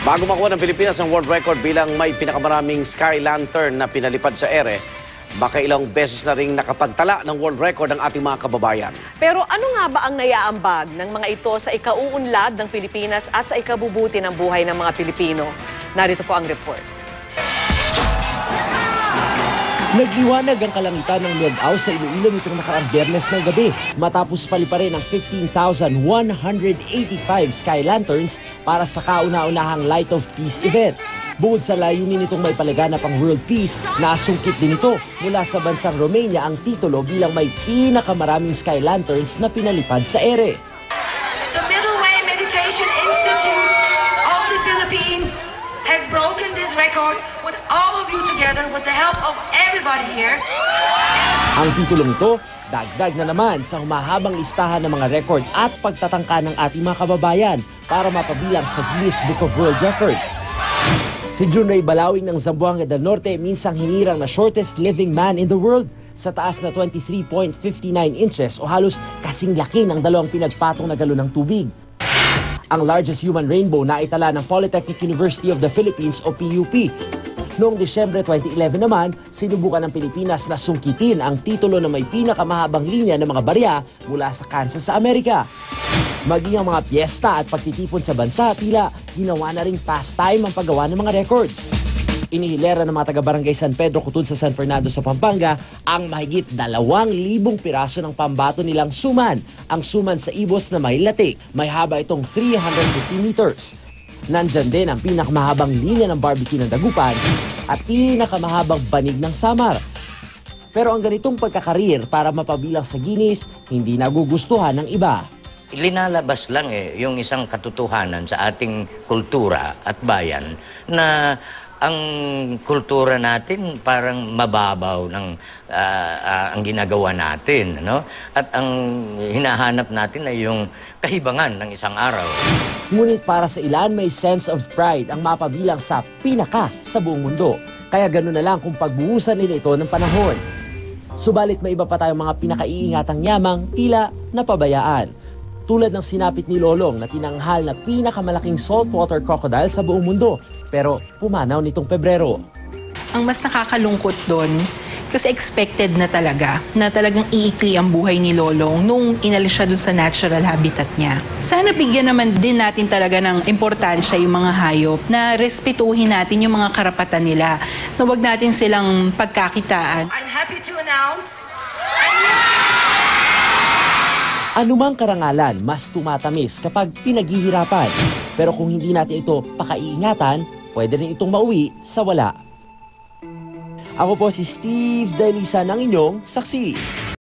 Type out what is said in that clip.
Bago makuha ng Pilipinas ang world record bilang may pinakamaraming sky lantern na pinalipad sa ere, baka ilang beses na ring nakapagtala ng world record ang ating mga kababayan. Pero ano nga ba ang naiaambag ng mga ito sa ikauunlad ng Pilipinas at sa ikabubuti ng buhay ng mga Pilipino? Narito po ang report. Nagliwanag ang kalangitan ng Liagaw sa Iloilo nitong nakaraang Biyernes ng gabi matapos paliparin ang 15,185 sky lanterns para sa kauna-unahang Light of Peace event. Bukod sa layunin nitong may palaganap ang world peace, nasungkit din ito mula sa bansang Romania ang titulo bilang may pinakamaraming sky lanterns na pinalipad sa ere. The Middle Way Meditation Institute of the Philippines has broken this record with all of you together with the help of everybody here. Ang titulong ito, dagdag na naman sa humahabang listahan ng mga record at pagtatangka ng ating mga kababayan para mapabilang sa Guinness Book of World Records. Si Junray Balawing ng Zamboanga del Norte minsang hinirang na shortest living man in the world sa taas na 23.59 inches o halos kasing laki ng dalawang pinagpatong na galon ng tubig. Ang largest human rainbow na itala ng Polytechnic University of the Philippines o PUP. Noong Disyembre 2011 naman, sinubukan ng Pilipinas na sungkitin ang titulo na may pinakamahabang linya ng mga barya mula sa Kansas sa Amerika. Maging ang mga piyesta at pagtitipon sa bansa, tila ginawa na ring pastime ang paggawa ng mga records. Inihilera ng mga taga-barangay San Pedro Cutud sa San Fernando sa Pampanga ang mahigit 2,000 piraso ng pambato nilang suman. Ang suman sa Ibos na may latik, may haba itong 350 meters. Nandyan din ang pinakamahabang linya ng barbecue ng Dagupan at pinakamahabang banig ng Samar. Pero ang ganitong pagkakarir para mapabilang sa Guinness, hindi nagugustuhan ng iba. Linalabas lang yung isang katotohanan sa ating kultura at bayan na ang kultura natin parang mababaw ng ang ginagawa natin, no? At ang hinahanap natin ay yung kahibangan ng isang araw. Ngunit para sa ilan may sense of pride ang mapabilang sa pinaka sa buong mundo. Kaya gano'n na lang kung pagbuhusan nila ito ng panahon. Subalit may iba pa tayong mga pinakaiingatang yamang tila napabayaan. Tulad ng sinapit ni Lolong na tinanghal na pinakamalaking saltwater crocodile sa buong mundo. Pero pumanaw nitong Pebrero. Ang mas nakakalungkot doon, kasi expected na talagang iikli ang buhay ni Lolong nung inalis siya doon sa natural habitat niya. Sana bigyan naman din natin talaga ng importansya yung mga hayop na respetuhin natin yung mga karapatan nila. Na huwag natin silang pagkakitaan. I'm happy to announce Anumang karangalan mas tumatamis kapag pinaghihirapan. Pero kung hindi natin ito pakaiingatan, pwede rin itong mauwi sa wala. Ako po si Steve Delisa ng inyong saksi.